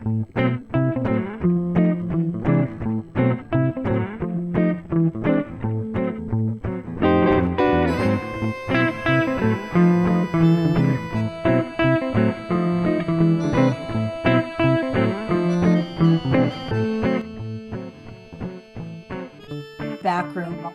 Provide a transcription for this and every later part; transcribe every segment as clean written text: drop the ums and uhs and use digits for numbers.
Back room.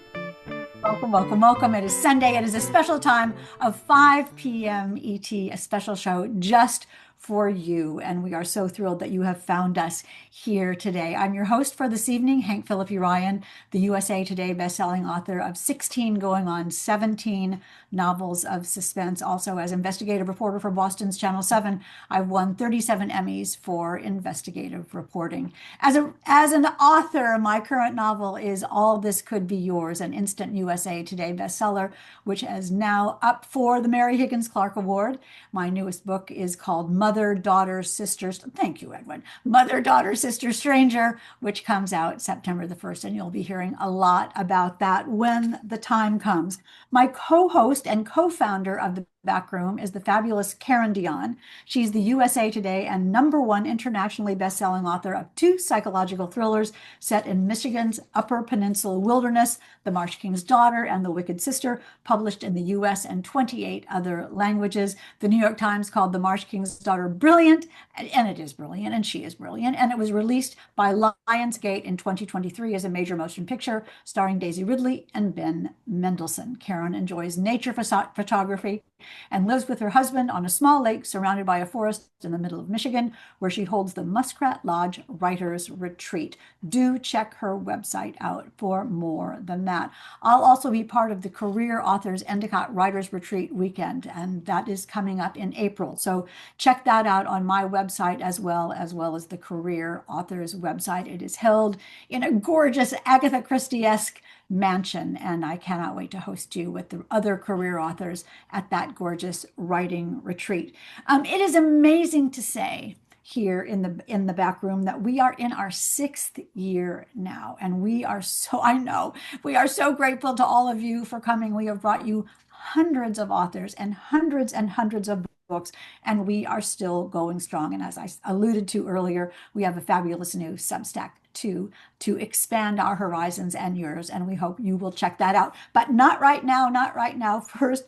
Welcome, welcome, welcome. It is Sunday. It is a special time of 5 p.m. ET, a special show just for you. And we are so thrilled that you have found us here today. I'm your host for this evening, Hank Phillip Ryan, the USA Today bestselling author of 16 going on 17 novels of suspense. Also, as investigative reporter for Boston's Channel 7, I've won 37 Emmys for investigative reporting. As an author, my current novel is All This Could Be Yours, an instant USA Today bestseller, which is now up for the Mary Higgins Clark Award. My newest book is called Mother, Daughter, Sisters. Thank you, Edwin. Mother, Daughter, Sister, Stranger, which comes out September the 1st, and you'll be hearing a lot about that when the time comes. My co-host and co-founder of the Backroom is the fabulous Karen Dion. She's the USA Today and #1 internationally best-selling author of 2 psychological thrillers set in Michigan's Upper Peninsula wilderness, The Marsh King's Daughter and The Wicked Sister, published in the US and 28 other languages. The New York Times called The Marsh King's Daughter brilliant, and it is brilliant, and she is brilliant, and it was released by Lionsgate in 2023 as a major motion picture starring Daisy Ridley and Ben Mendelsohn. Karen enjoys nature photography and lives with her husband on a small lake surrounded by a forest in the middle of Michigan, where she holds the Muskrat Lodge Writers Retreat. Do check her website out for more than that. I'll also be part of the Career Authors Endicott Writers Retreat weekend, and that is coming up in April. So check that out on my website as well as the Career Authors website. It is held in a gorgeous Agatha Christie-esque mansion, and I cannot wait to host you with the other career authors at that gorgeous writing retreat. It is amazing to say here in the back room that we are in our 6th year now, and we are so grateful to all of you for coming. We have brought you hundreds of authors and hundreds of books, and we are still going strong. And as I alluded to earlier, we have a fabulous new Substack to expand our horizons and yours, and we hope you will check that out. But not right now. First,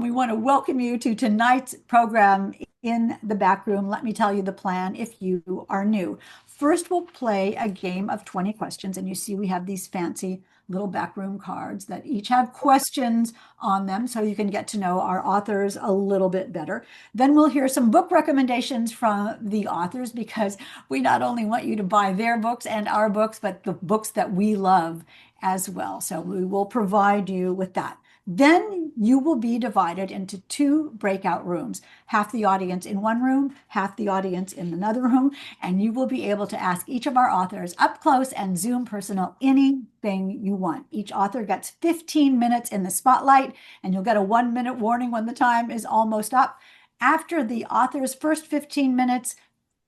we want to welcome you to tonight's program in the back room. Let me tell you the plan if you are new. First, we'll play a game of 20 questions, and you see we have these fancy little backroom cards that each have questions on them, so you can get to know our authors a little bit better. Then we'll hear some book recommendations from the authors, because we not only want you to buy their books and our books, but the books that we love as well. So we will provide you with that. Then you will be divided into 2 breakout rooms, half the audience in one room, half the audience in another room, and you will be able to ask each of our authors up close and Zoom personal anything you want. Each author gets 15 minutes in the spotlight, and you'll get a 1-minute warning when the time is almost up. After the author's first 15 minutes,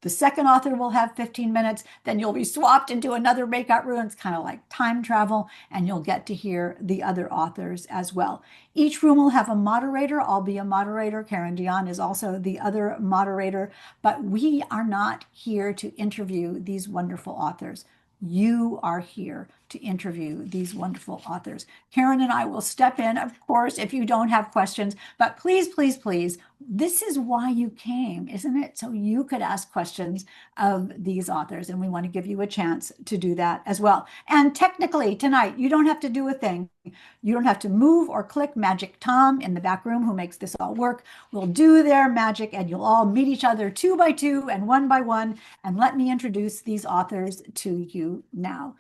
the second author will have 15 minutes, then you'll be swapped into another breakout room. It's kind of like time travel, and you'll get to hear the other authors as well. Each room will have a moderator. I'll be a moderator. Karen Dion is also the other moderator, but we are not here to interview these wonderful authors. You are here to interview these wonderful authors. Karen and I will step in, of course, if you don't have questions, but please, please, please, this is why you came, isn't it? So you could ask questions of these authors, and we want to give you a chance to do that as well. And technically tonight, you don't have to do a thing. You don't have to move or click. Magic Tom in the back room, who makes this all work, will do their magic, and you'll all meet each other 2 by 2 and 1 by 1. And let me introduce these authors to you now.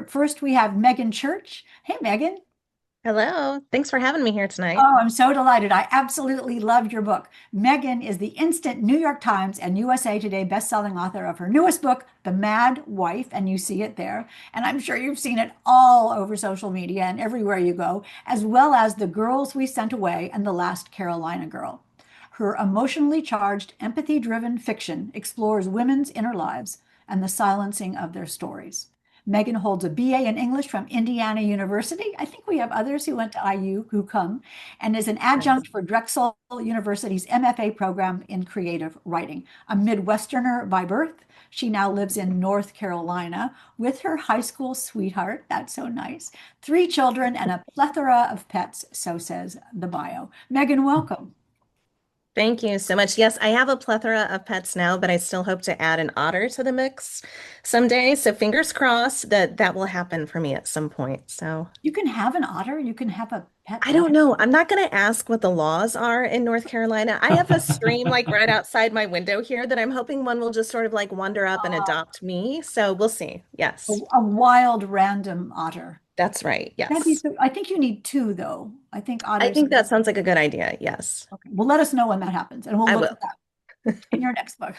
First, we have Meagan Church. Hey, Meagan. Hello. Thanks for having me here tonight. Oh, I'm so delighted. I absolutely loved your book. Meagan is the instant New York Times and USA Today bestselling author of her newest book, The Mad Wife, and you see it there. And I'm sure you've seen it all over social media and everywhere you go, as well as The Girls We Sent Away and The Last Carolina Girl. Her emotionally charged, empathy-driven fiction explores women's inner lives and the silencing of their stories. Meagan holds a BA in English from Indiana University. I think we have others who went to IU who come, and is an Nice. adjunct for Drexel University's MFA program in creative writing. A Midwesterner by birth, she now lives in North Carolina with her high school sweetheart. That's so nice. Three children and a plethora of pets, so says the bio. Meagan, welcome. Thank you so much. Yes, I have a plethora of pets now, but I still hope to add an otter to the mix someday. So fingers crossed that that will happen for me at some point. So You can have an otter, you can have a pet I otter. don't know. I'm not going to ask what the laws are in North Carolina. I have a stream like right outside my window here that I'm hoping one will just sort of like wander up and adopt me. So we'll see. Yes, A wild random otter. that's right. That'd be Yes. so, I think you need two though. I think I otters. think that sounds like a good idea. Yes, Okay. Well, let us know when that happens and we'll I look will. at that in your next book.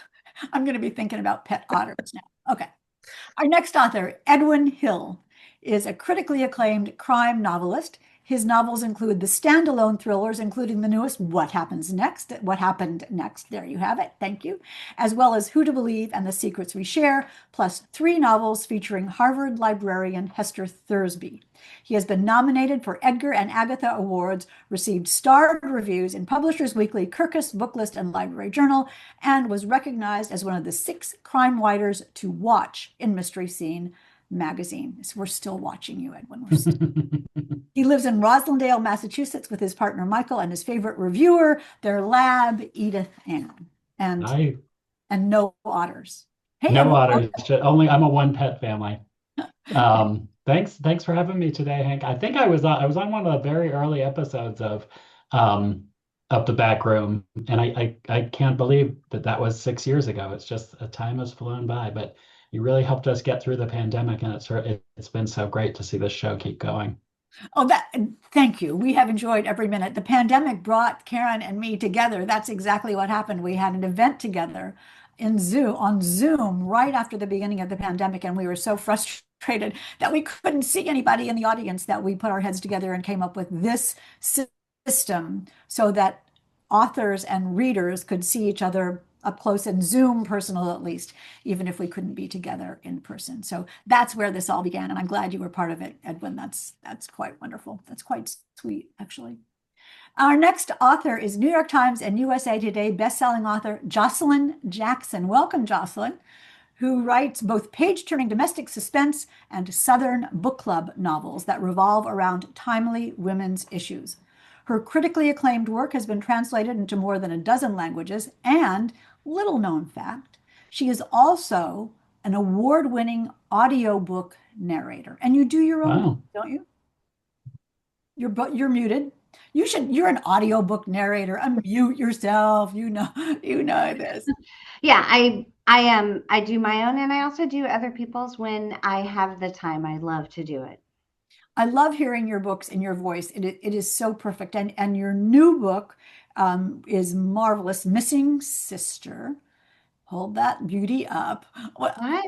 I'm going to be thinking about pet otters now. Okay. Our next author, Edwin Hill, is a critically acclaimed crime novelist. His novels include the standalone thrillers, including the newest What Happens Next? What Happened Next? There you have it. Thank you. As well as Who to Believe and The Secrets We Share, plus three novels featuring Harvard librarian Hester Thursby. He has been nominated for Edgar and Agatha Awards, received starred reviews in Publishers Weekly, Kirkus, Booklist, and Library Journal, and was recognized as one of the 6 crime writers to watch in Mystery Scene magazine. So we're still watching you, Edwin. He lives in Roslindale, Massachusetts with his partner Michael and his favorite reviewer, their lab, Edith Ann, and I no otters. Hey, no Edwin. otters. Only I'm a one pet family. Thanks for having me today, Hank. I think I was on one of the very early episodes of the back room, and I can't believe that was 6 years ago. It's just a time has flown by, but you really helped us get through the pandemic, and it's been so great to see this show keep going. Oh, thank you. We have enjoyed every minute. The pandemic brought Karen and me together. That's exactly what happened. We had an event together on Zoom right after the beginning of the pandemic, and we were so frustrated that we couldn't see anybody in the audience that we put our heads together and came up with this system so that authors and readers could see each other up close and Zoom personal at least, even if we couldn't be together in person. So that's where this all began, and I'm glad you were part of it, Edwin. That's quite wonderful. That's quite sweet, actually. Our next author is New York Times and USA Today bestselling author Joshilyn Jackson. Welcome, Joshilyn, who writes both page-turning domestic suspense and Southern book club novels that revolve around timely women's issues. Her critically acclaimed work has been translated into more than a dozen languages, and little known fact, she is also an award-winning audiobook narrator. And you do your own book, Wow. don't you? You're muted. You're an audiobook narrator. Unmute yourself. You know this. Yeah, I am. I do my own and I also do other people's when I have the time. I love to do it. I love hearing your books in your voice. It is so perfect. And your new book is marvelous. Missing Sister. Hold that beauty up. Well, What?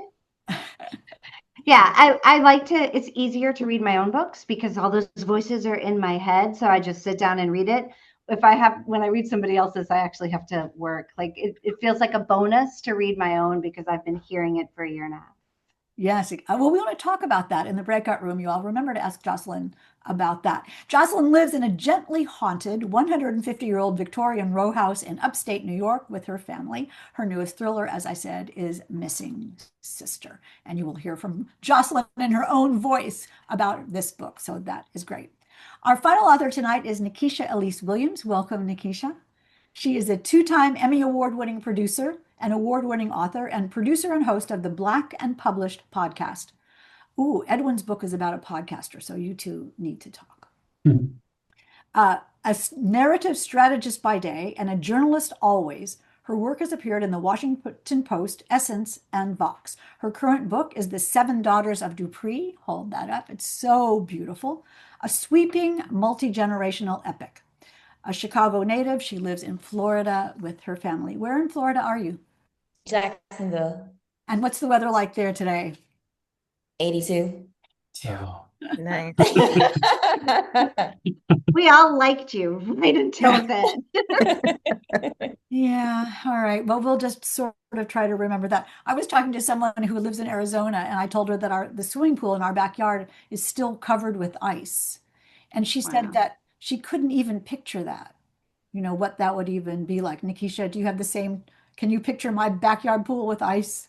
Yeah, I like to, it's easier to read my own books because all those voices are in my head. So I just sit down and read it. When I read somebody else's, I actually have to work. Like it feels like a bonus to read my own because I've been hearing it for a year and a half. yes. Well, we want to talk about that in the breakout room. You all remember to ask Joshilyn about that. Joshilyn lives in a gently haunted 150-year-old Victorian row house in upstate New York with her family. Her newest thriller, as I said, is Missing Sister. And you will hear from Joshilyn in her own voice about this book. So that is great. Our final author tonight is Nikesha Elise Williams. Welcome, Nikesha. She is a 2-time Emmy Award-winning producer, an award-winning author, and producer and host of the Black and Published podcast. Ooh, Edwin's book is about a podcaster, so you two need to talk. A narrative strategist by day and a journalist always, her work has appeared in the Washington Post, Essence, and Vox. Her current book is The Seven Daughters of Dupree. Hold that up. It's so beautiful. A sweeping, multi-generational epic. A Chicago native, she lives in Florida with her family. Where in Florida are you? Jacksonville, And what's the weather like there today? 82. Oh, Nice. We all liked you right until then. Yeah, all right. Well, we'll just sort of try to remember that. I was talking to someone who lives in Arizona, and I told her that the swimming pool in our backyard is still covered with ice. And she said Wow. that she couldn't even picture that, what that would even be like. Nikesha, do you have the same? Can you picture my backyard pool with ice?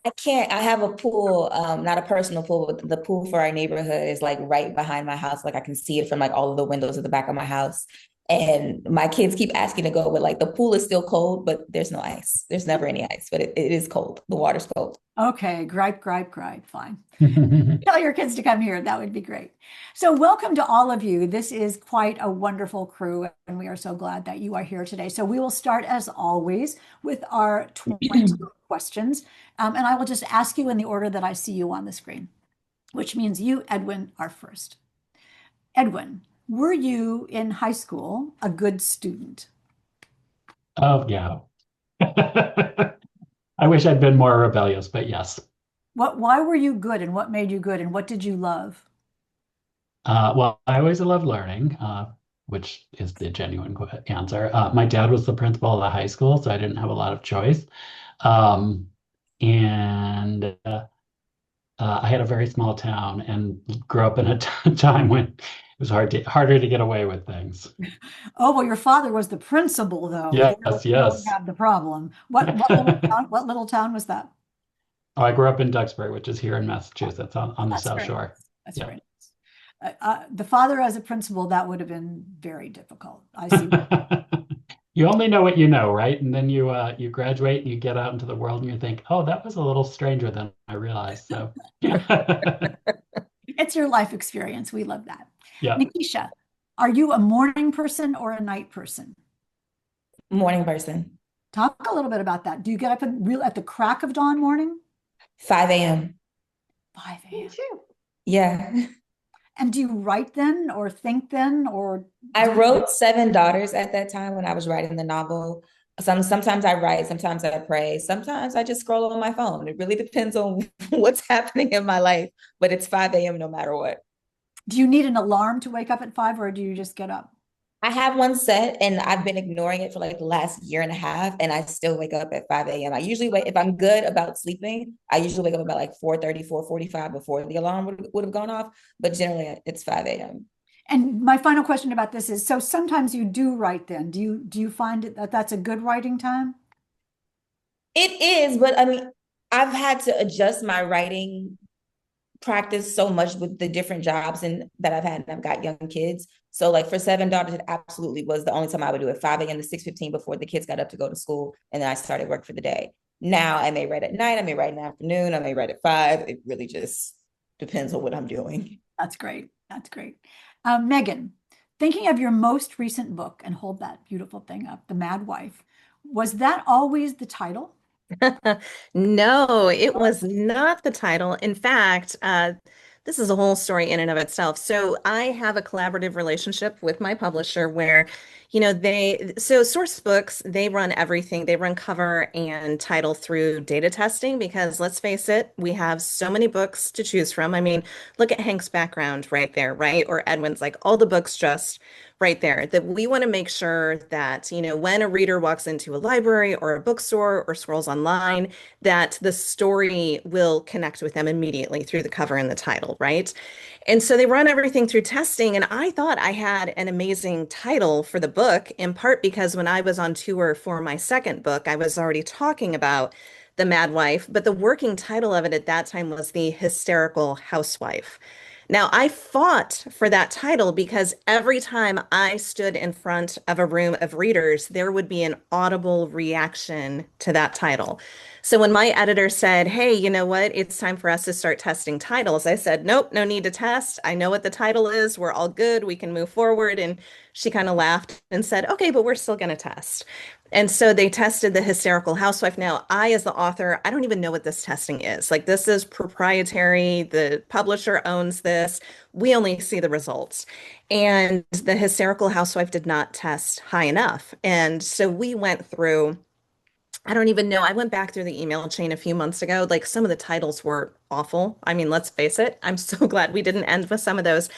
I can't. I have a pool, not a personal pool, but the pool for our neighborhood is like right behind my house. Like I can see it from like all of the windows at the back of my house. And my kids keep asking to go, but like the pool is still cold, but there's no ice. There's never any ice, but it is cold. The water's cold. Okay, gripe, gripe, gripe. Fine. Tell your kids to come here. That would be great. So, welcome to all of you. This is quite a wonderful crew, and we are so glad that you are here today. So, we will start as always with our 20 questions. And I will just ask you in the order that I see you on the screen, which means you, Edwin, are first. Edwin, were you in high school a good student? Oh, yeah. I wish I'd been more rebellious, but yes. Why were you good, and what made you good, and what did you love? Well, I always loved learning, which is the genuine answer. My dad was the principal of the high school, so I didn't have a lot of choice. And I had a very small town and grew up in a time when it was harder to get away with things. Oh, well, your father was the principal, though. Yes, There yes. we have the problem. What little town was that? Oh, I grew up in Duxbury, which is here in Massachusetts on the That's South very Shore. nice. That's Yeah. very nice. The father as a principal, that would have been very difficult. I see. You only know what you know, right? And then you graduate and you get out into the world and you think, oh, that was a little stranger than I realized. So It's your life experience. We love that. yeah. Nikesha, are you a morning person or a night person? Morning person. Talk a little bit about that. Do you get up at the crack of dawn morning? 5 a.m. 5 Me a.m. too. Yeah. And do you write then or think then or I wrote Seven Daughters at that time when I was writing the novel. Sometimes I write, sometimes I pray, sometimes I just scroll on my phone. It really depends on what's happening in my life, but it's 5 a.m. no matter what. do you need an alarm to wake up at 5 or do you just get up? I have one set and I've been ignoring it for like the last year and a half, and I still wake up at 5 a.m. I usually wake, if I'm good about sleeping, I usually wake up about like 4:30, 4:45 before the alarm would have gone off, but generally it's 5 a.m. And my final question about this is, so sometimes you do write then. Do you find that that's a good writing time? It is, but I mean, I've had to adjust my writing practice so much with the different jobs and that I've had, and I've got young kids. So like for Seven Daughters, it absolutely was the only time I would do it 5 a.m. to 6:15 before the kids got up to go to school. And then I started work for the day. Now I may write at night, I may write in the afternoon, I may write at 5. It really just depends on what I'm doing. That's great. That's great. Meagan, thinking of your most recent book, and hold that beautiful thing up, The Mad Wife, was that always the title? No, it was not the title. In fact, this is a whole story in and of itself. So I have a collaborative relationship with my publisher where, so Source Books, they run everything. They run cover and title through data testing because let's face it, we have so many books to choose from. I mean, look at Hank's background right there, right? Or Edwin's, like all the books just right there, that we want to make sure that, when a reader walks into a library or a bookstore or scrolls online, that the story will connect with them immediately through the cover and the title, right? And so they run everything through testing. And I thought I had an amazing title for the book, in part because when I was on tour for my second book, I was already talking about the Mad Wife, but the working title of it at that time was The Hysterical Housewife. Now, I fought for that title because every time I stood in front of a room of readers, there would be an audible reaction to that title. So when my editor said, hey, you know what, it's time for us to start testing titles, I said, nope, no need to test. I know what the title is. We're all good. We can move forward. And she kind of laughed and said, okay, but we're still going to test. And so they tested The Hysterical Housewife. Now, I, as the author, I don't even know what this testing is. Like, this is proprietary. The publisher owns this. We only see the results. And The Hysterical Housewife did not test high enough. And so we went through I don't even know. I went back through the email chain a few months ago. Like some of the titles were awful. I mean, let's face it. I'm so glad we didn't end with some of those.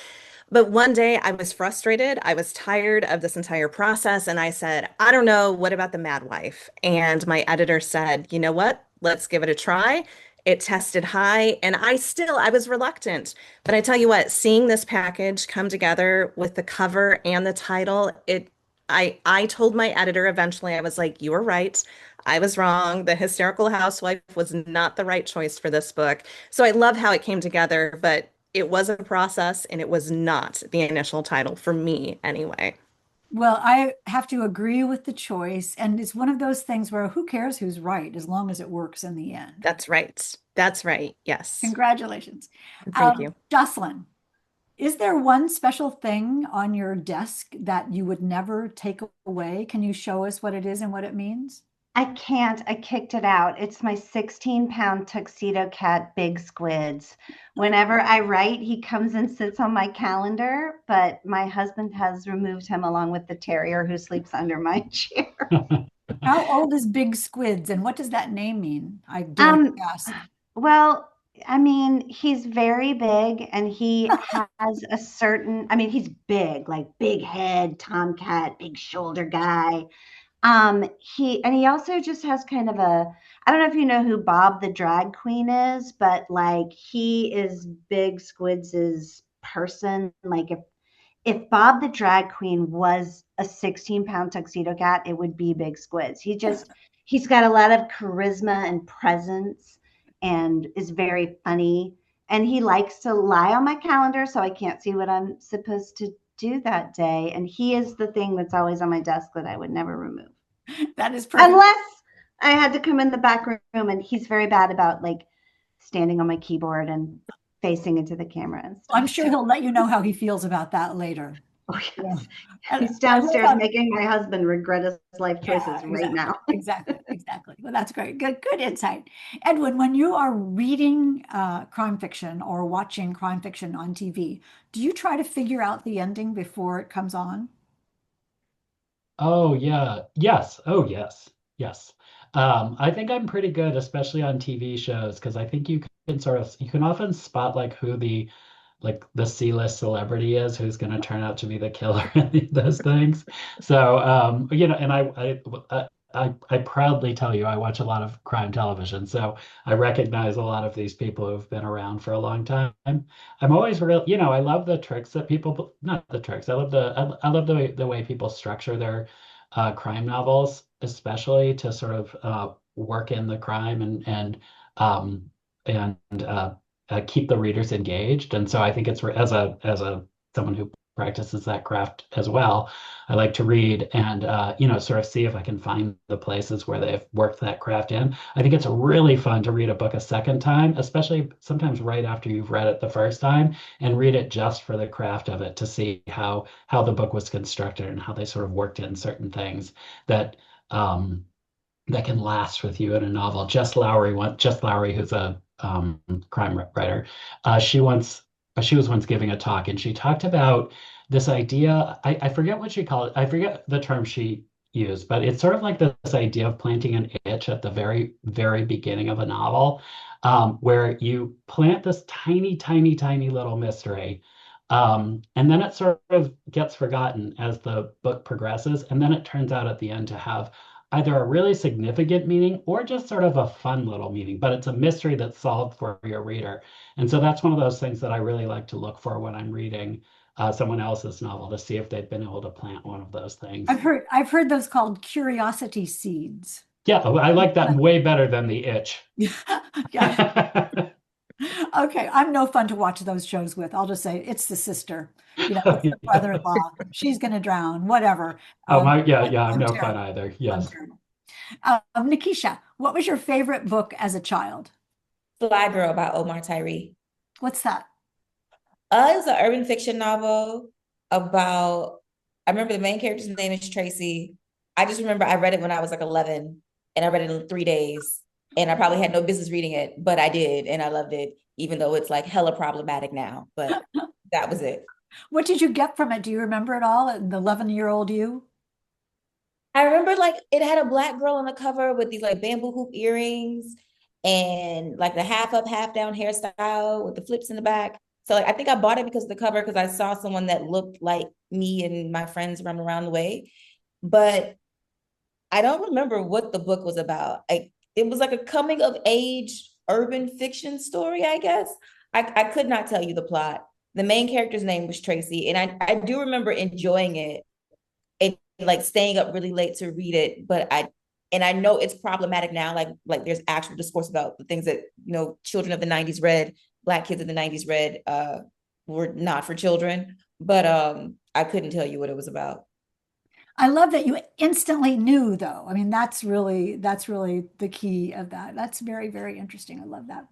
But one day I was frustrated. I was tired of this entire process. And I said, I don't know, what about the Mad Wife? And my editor said, you know what? Let's give it a try. It tested high. And I was reluctant. But I tell you what, seeing this package come together with the cover and the title, I told my editor eventually, I was like, you were right. I was wrong. The Hysterical Housewife was not the right choice for this book. So I love how it came together, but it was a process and it was not the initial title for me anyway. Well, I have to agree with the choice. And it's one of those things where who cares who's right as long as it works in the end. That's right. That's right. Yes. Congratulations. Thank you. Joshilyn, is there one special thing on your desk that you would never take away? Can you show us what it is and what it means? I can't. I kicked it out. It's my 16-pound tuxedo cat, Big Squids. Whenever I write, he comes and sits on my calendar, but my husband has removed him along with the terrier who sleeps under my chair. How old is Big Squids and what does that name mean? I dare ask. Well, I mean, he's very big and he has a certain, I mean, he's big, like big head, tomcat, big shoulder guy. He also just has kind of I don't know if you know who Bob the drag queen is, but like he is Big Squids's person. Like if Bob the drag queen was a 16-pound tuxedo cat, it would be Big Squids. He's got a lot of charisma and presence and is very funny. And he likes to lie on my calendar so I can't see what I'm supposed to do that day. And he is the thing that's always on my desk that I would never remove. That is perfect. Unless I had to come in the back room, and he's very bad about like standing on my keyboard and facing into the camera and stuff. I'm sure he'll let you know how he feels about that later. Oh, yes. He's downstairs making my husband regret his life choices right now. Exactly. Well, that's great. Good insight. Edwin, when you are reading crime fiction or watching crime fiction on TV, do you try to figure out the ending before it comes on? Oh, yeah. Yes. Oh, yes. Yes. I think I'm pretty good, especially on TV shows, because I think you can often spot like who the C-list celebrity is, who's going to turn out to be the killer in those things. So, and I proudly tell you, I watch a lot of crime television, so I recognize a lot of these people who've been around for a long time. I'm always real, I love the tricks that people, not the tricks. I love the way people structure their crime novels, especially to sort of work in the crime um, and keep the readers engaged. And so I think it's as a someone who practices that craft as well. I like to read and sort of see if I can find the places where they've worked that craft in. I think it's really fun to read a book a second time, especially sometimes right after you've read it the first time, and read it just for the craft of it to see how the book was constructed and how they sort of worked in certain things that that can last with you in a novel. Jess Lowry, who's a crime writer, she was once giving a talk and she talked about this idea. I forget what she called it. I forget the term she used, but it's sort of like this idea of planting an itch at the very, very beginning of a novel, where you plant this tiny, tiny, tiny little mystery. And then it sort of gets forgotten as the book progresses. And then it turns out at the end to have either a really significant meaning or just sort of a fun little meaning, but it's a mystery that's solved for your reader. And so that's one of those things that I really like to look for when I'm reading someone else's novel, to see if they've been able to plant one of those things. I've heard those called curiosity seeds. Yeah, I like that way better than the itch. Yeah. Okay, I'm no fun to watch those shows with. I'll just say it's the sister, it's the brother-in-law. She's going to drown, whatever. I'm no fun either. Yes. Nikesha, what was your favorite book as a child? Fly Girl by Omar Tyree. What's that? It was an urban fiction novel about, I remember the main character's name is Tracy. I just remember I read it when I was like 11 and I read it in 3 days. And I probably had no business reading it, but I did, and I loved it, even though it's like hella problematic now. But that was it. What did you get from it? Do you remember it all? The 11-year-old you? I remember like it had a black girl on the cover with these like bamboo hoop earrings and like the half up, half down hairstyle with the flips in the back. So like I think I bought it because of the cover because I saw someone that looked like me and my friends running around the way. But I don't remember what the book was about. It was like a coming of age urban fiction story, I guess. I could not tell you the plot. The main character's name was Tracy, and I do remember enjoying it and like staying up really late to read it. But I know it's problematic now. Like there's actual discourse about the things that children of the '90s read, Black kids of the '90s read, were not for children. But I couldn't tell you what it was about. I love that you instantly knew, though. I mean, that's really the key of that. That's very, very interesting. I love that.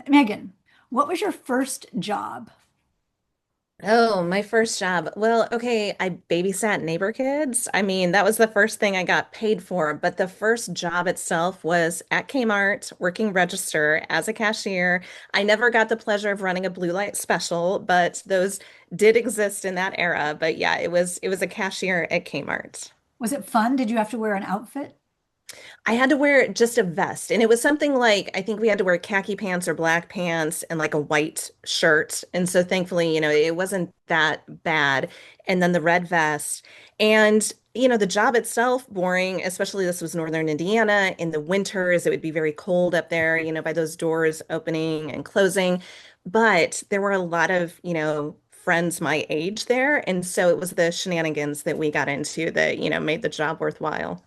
Meagan, what was your first job? Oh, my first job. Well, okay, I babysat neighbor kids. I mean, that was the first thing I got paid for, but the first job itself was at Kmart, working register as a cashier. I never got the pleasure of running a blue light special, but those did exist in that era. But yeah, it was a cashier at Kmart. Was it fun? Did you have to wear an outfit? I had to wear just a vest, and it was something like I think we had to wear khaki pants or black pants and like a white shirt. And so thankfully, it wasn't that bad. And then the red vest. And the job itself, boring, especially this was Northern Indiana. In the winters, it would be very cold up there, by those doors opening and closing. But there were a lot of, friends my age there. And so it was the shenanigans that we got into that, made the job worthwhile.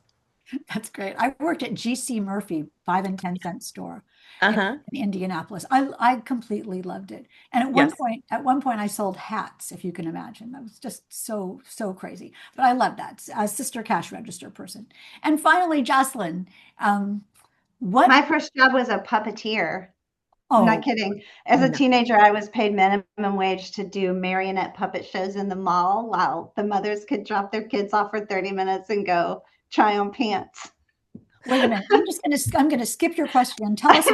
That's great. I worked at GC Murphy, 5 and 10 cent store Uh-huh. in Indianapolis. I completely loved it. And Yes. at one point, I sold hats, if you can imagine. That was just so crazy. But I love that. A sister cash register person. And finally, Joshilyn, um, what? My first job was a puppeteer. I'm not Oh, kidding. As a no. teenager, I was paid minimum wage to do marionette puppet shows in the mall while the mothers could drop their kids off for 30 minutes and go try on pants. Wait a minute. I'm gonna skip your question. Tell us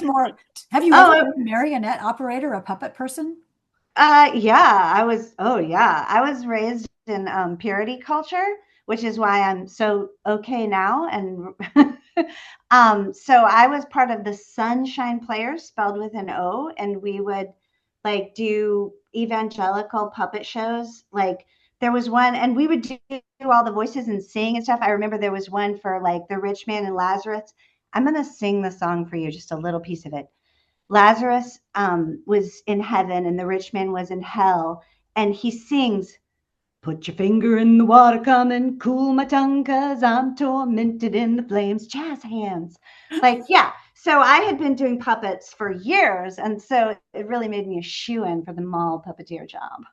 more. Have you ever Oh, been a marionette operator, a puppet person? yeah, I was raised in purity culture, which is why I'm so okay now. And so I was part of the Sunshine Players, spelled with an O, and we would like do evangelical puppet shows. Like there was one, and we would do all the voices and sing and stuff. I remember there was one for like the rich man and Lazarus. I'm gonna sing the song for you, just a little piece of it. Lazarus was in heaven and the rich man was in hell. And he sings, "Put your finger in the water, come and cool my tongue, 'cause I'm tormented in the flames." Jazz hands. Like, yeah. So I had been doing puppets for years. And so it really made me a shoo-in for the mall puppeteer job.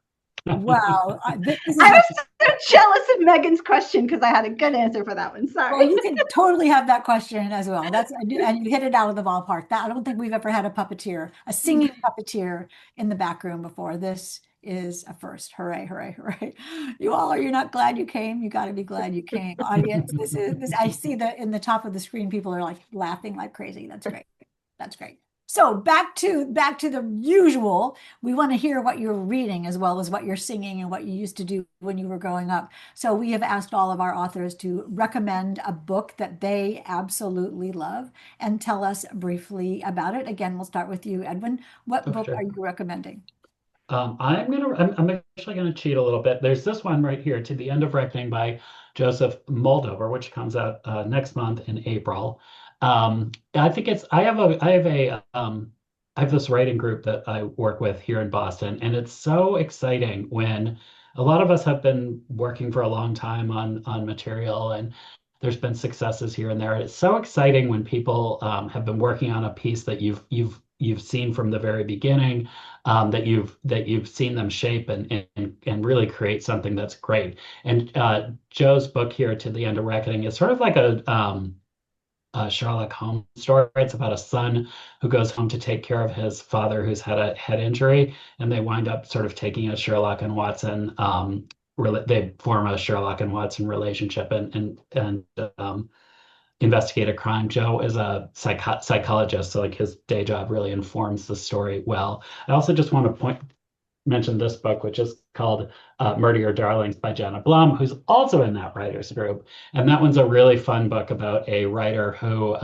Wow. This is I was so jealous of Megan's question because I had a good answer for that one. well, Sorry. you can totally have that question as well. And you hit it out of the ballpark. I don't think we've ever had a puppeteer, a singing puppeteer in the back room before. This is a first. Hooray, hooray, hooray. You're not glad you came. You got to be glad you came. Audience, this. I see that in the top of the screen, people are like laughing like crazy. That's great. That's great. So back to the usual. We want to hear what you're reading as well as what you're singing and what you used to do when you were growing up. So we have asked all of our authors to recommend a book that they absolutely love and tell us briefly about it. Again, we'll start with you, Edwin. What Oh, book sure. are you recommending? I'm actually gonna cheat a little bit. There's this one right here, To the End of Reckoning by Joseph Moldover, which comes out next month in April. I think it's I have this writing group that I work with here in Boston, and it's so exciting when a lot of us have been working for a long time on material, and there's been successes here and there. It's so exciting when people have been working on a piece that you've seen from the very beginning, that you've seen them shape and really create something that's great. And Joe's book here, To the End of Reckoning, is sort of like a Sherlock Holmes story. It's about a son who goes home to take care of his father who's had a head injury, and they wind up sort of taking a Sherlock and Watson. They form a Sherlock and Watson relationship and investigate a crime. Joe is a psychologist, so like his day job really informs the story well. I also just want to mention this book, which is called Murder Your Darlings by Jenna Blum, who's also in that writers group. And that one's a really fun book about a writer who,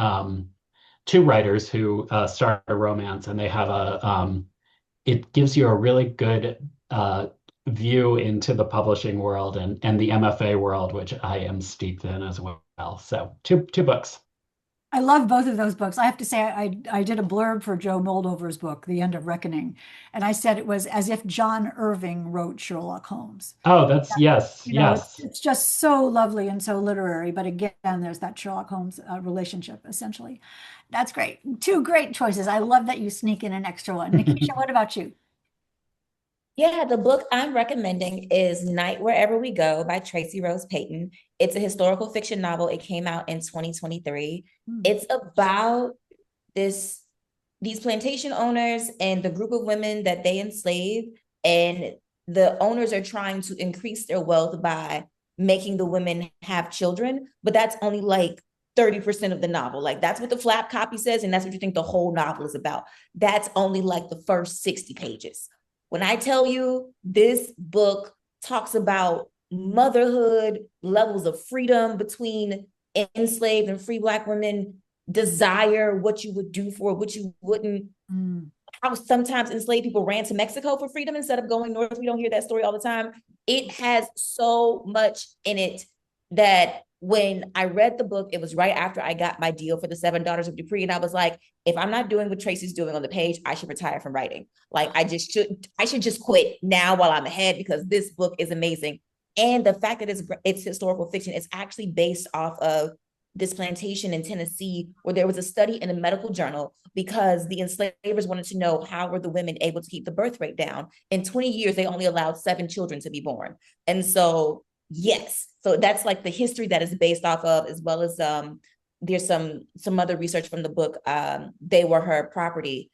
two writers who start a romance, and they have it gives you a really good view into the publishing world and the MFA world, which I am steeped in as well. So two books. I love both of those books. I have to say, I did a blurb for Joe Moldover's book, The End of Reckoning, and I said it was as if John Irving wrote Sherlock Holmes. Oh, that's yes, You know, yes. it's just so lovely and so literary. But again, there's that Sherlock Holmes relationship, essentially. That's great. Two great choices. I love that you sneak in an extra one. Nikesha, what about you? Yeah, the book I'm recommending is Night Wherever We Go by Tracy Rose Payton. It's a historical fiction novel. It came out in 2023. It's about these plantation owners and the group of women that they enslave, and the owners are trying to increase their wealth by making the women have children, but that's only like 30% of the novel. Like that's what the flap copy says, and that's what you think the whole novel is about. That's only like the first 60 pages. When I tell you this book talks about motherhood, levels of freedom between enslaved and free Black women, desire, what you would do for, what you wouldn't, how sometimes enslaved people ran to Mexico for freedom instead of going north. We don't hear that story all the time. It has so much in it that when I read the book, it was right after I got my deal for the Seven Daughters of Dupree. And I was like, if I'm not doing what Tracy's doing on the page, I should retire from writing. Like I should just quit now while I'm ahead, because this book is amazing. And the fact that it's historical fiction, it's actually based off of this plantation in Tennessee where there was a study in a medical journal because the enslavers wanted to know how were the women able to keep the birth rate down. In 20 years, they only allowed 7 children to be born. And so, yes, so that's like the history that is based off of, as well as there's some other research from the book. They Were Her Property.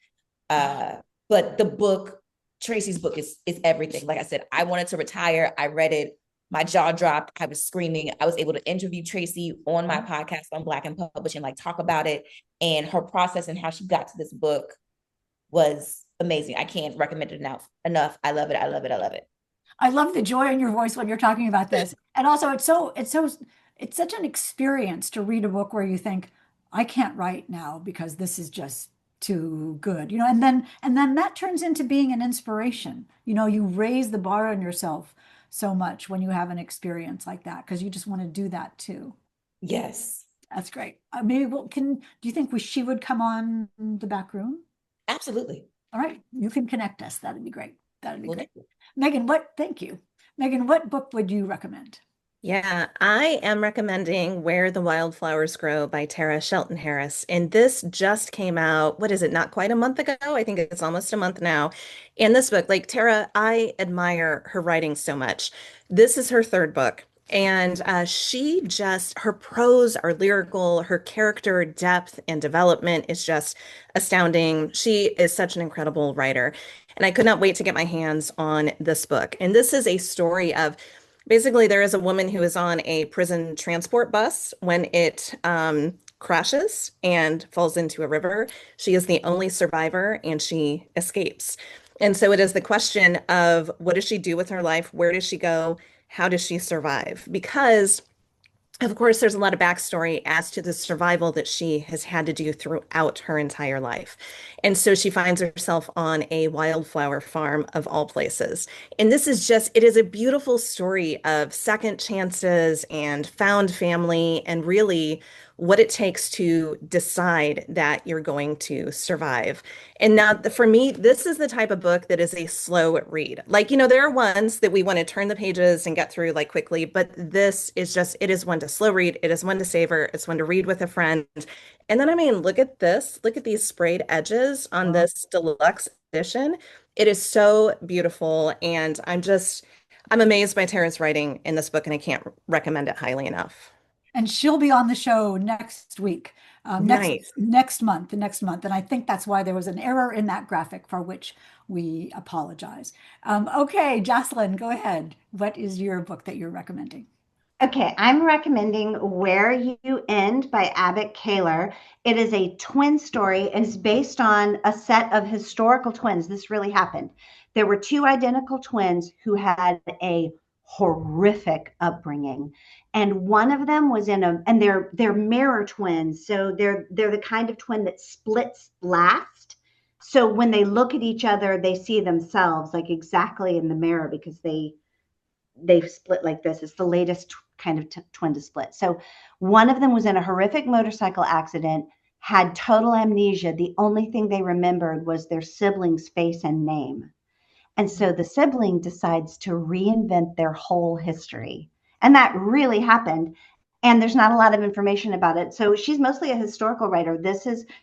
But the book, Tracy's book is everything. Like I said, I wanted to retire. I read it. My jaw dropped. I was screaming. I was able to interview Tracy on my podcast on Black and Publishing, like talk about it, and her process and how she got to this book was amazing. I can't recommend it enough. I love it. I love it. I love it. I love the joy in your voice when you're talking about this. And also it's such an experience to read a book where you think, I can't write now because this is just too good, you know, and then that turns into being an inspiration. You know, you raise the bar on yourself so much when you have an experience like that, because you just want to do that too. Yes. That's great. Maybe do you think she would come on the back room? Absolutely. All right. You can connect us. That'd be great. That'd be great. You. Meagan, thank you. Meagan, what book would you recommend? Yeah, I am recommending Where the Wildflowers Grow by Tara Shelton Harris. And this just came out, what is it, not quite a month ago? I think it's almost a month now. And this book, like Tara, I admire her writing so much. This is her third book. And her prose are lyrical, her character depth and development is just astounding. She is such an incredible writer. And I could not wait to get my hands on this book. And this is a story of basically, there is a woman who is on a prison transport bus when it crashes and falls into a river. She is the only survivor and she escapes. And so it is the question of what does she do with her life? Where does she go? How does she survive? Because of course, there's a lot of backstory as to the survival that she has had to do throughout her entire life. And so she finds herself on a wildflower farm of all places. And it is a beautiful story of second chances and found family and really what it takes to decide that you're going to survive. And now for me, this is the type of book that is a slow read. Like, you know, there are ones that we want to turn the pages and get through like quickly, but it is one to slow read. It is one to savor. It's one to read with a friend. And then, I mean, look at this. Look at these sprayed edges on this deluxe edition. It is so beautiful. And I'm amazed by Tara's writing in this book, and I can't recommend it highly enough. And she'll be on the show next week, Nice. next month. And I think that's why there was an error in that graphic, for which we apologize. Okay, Joshilyn, go ahead. What is your book that you're recommending? Okay, I'm recommending Where You End by Abbott Kaler. It is a twin story and is based on a set of historical twins. This really happened. there were two identical twins who had a horrific upbringing, and one of them was and they're mirror twins, so they're the kind of twin that splits last. So when they look at each other, they see themselves like exactly in the mirror because they've split like this. It's the latest kind of twin to split. So one of them was in a horrific motorcycle accident, had total amnesia. The only thing they remembered was their sibling's face and name. And so the sibling decides to reinvent their whole history. And that really happened. And there's not a lot of information about it. So she's mostly a historical writer.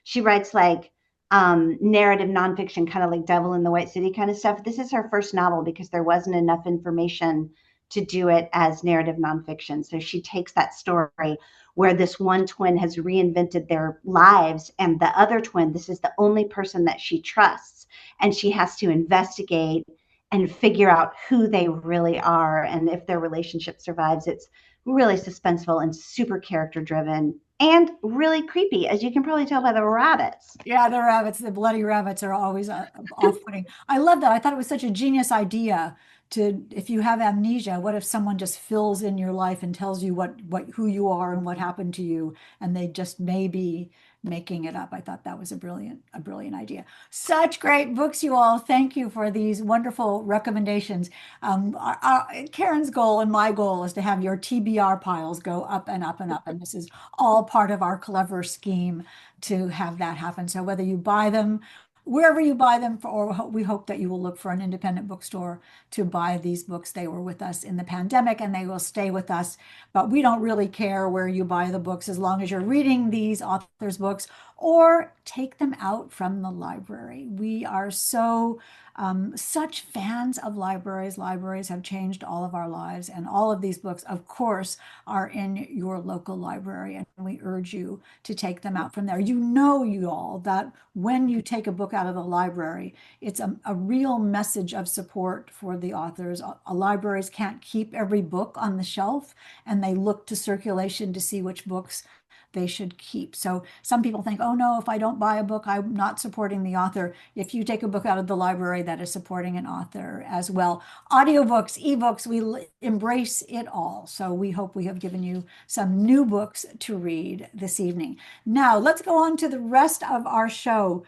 She writes like narrative nonfiction, kind of like Devil in the White City kind of stuff. This is her first novel because there wasn't enough information to do it as narrative nonfiction. So she takes that story where this one twin has reinvented their lives, and the other twin, this is the only person that she trusts, and she has to investigate and figure out who they really are and if their relationship survives. It's really suspenseful and super character driven and really creepy, as you can probably tell by the rabbits. Yeah, the rabbits, the bloody rabbits are always off-putting. I love that. I thought it was such a genius idea to, if you have amnesia, what if someone just fills in your life and tells you who you are and what happened to you, and they just may be making it up. I thought that was a brilliant idea. Such great books, you all. Thank you for these wonderful recommendations. Karen's goal and my goal is to have your TBR piles go up and up and up. And this is all part of our clever scheme to have that happen. So whether you buy them, wherever you buy them, or we hope that you will look for an independent bookstore to buy these books. They were with us in the pandemic and they will stay with us, but we don't really care where you buy the books as long as you're reading these authors' books or take them out from the library. We are such fans of libraries. Libraries have changed all of our lives, and all of these books, of course, are in your local library, and we urge you to take them out from there. You all, that when you take a book out of the library, it's a real message of support for the authors. Libraries can't keep every book on the shelf, and they look to circulation to see which books they should keep. So some people think, oh no, if I don't buy a book, I'm not supporting the author. If you take a book out of the library, that is supporting an author as well. Audiobooks, ebooks, we embrace it all. So we hope we have given you some new books to read this evening. Now let's go on to the rest of our show.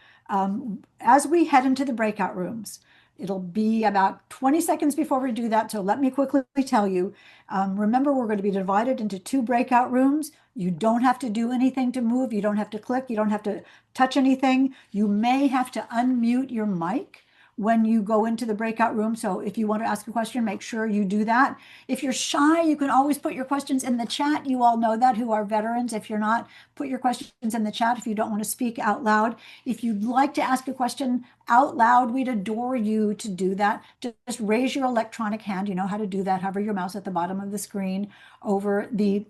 As we head into the breakout rooms, it'll be about 20 seconds before we do that. So let me quickly tell you, remember, we're going to be divided into two breakout rooms. You don't have to do anything to move. You don't have to click. You don't have to touch anything. You may have to unmute your mic when you go into the breakout room. So if you want to ask a question, make sure you do that. If you're shy, you can always put your questions in the chat. You all know that, who are veterans. If you're not, put your questions in the chat if you don't want to speak out loud. If you'd like to ask a question out loud, we'd adore you to do that. Just raise your electronic hand. You know how to do that. Hover your mouse at the bottom of the screen over the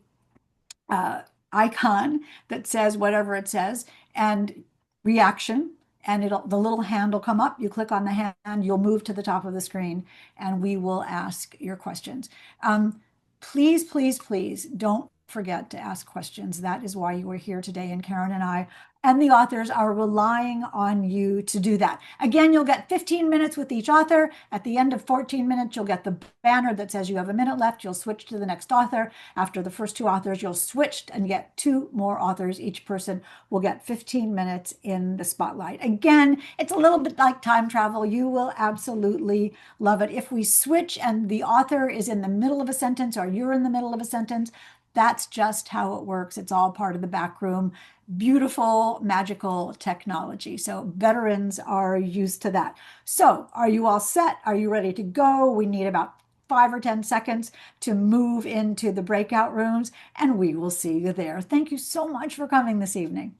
icon that says whatever it says, and reaction, and the little hand will come up. You click on the hand, you'll move to the top of the screen, and we will ask your questions. Please, please, please don't forget to ask questions. That is why you are here today, and Karen and I and the authors are relying on you to do that. Again, you'll get 15 minutes with each author. At the end of 14 minutes, you'll get the banner that says you have a minute left. You'll switch to the next author. After the first two authors, you'll switch and get two more authors. Each person will get 15 minutes in the spotlight. Again, it's a little bit like time travel. You will absolutely love it. If we switch and the author is in the middle of a sentence or you're in the middle of a sentence, that's just how it works. It's all part of the back room. Beautiful, magical technology. So veterans are used to that. So are you all set? Are you ready to go? We need about 5 or 10 seconds to move into the breakout rooms, and we will see you there. Thank you so much for coming this evening.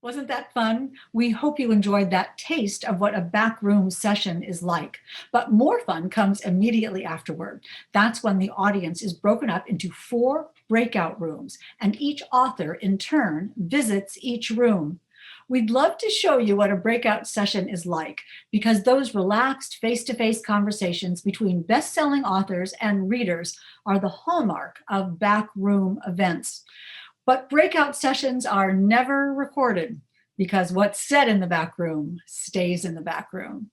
Wasn't that fun? We hope you enjoyed that taste of what a backroom session is like. But more fun comes immediately afterward. That's when the audience is broken up into 4 breakout rooms, and each author in turn visits each room. We'd love to show you what a breakout session is like, because those relaxed face-to-face conversations between best-selling authors and readers are the hallmark of backroom events. But breakout sessions are never recorded, because what's said in the back room stays in the back room.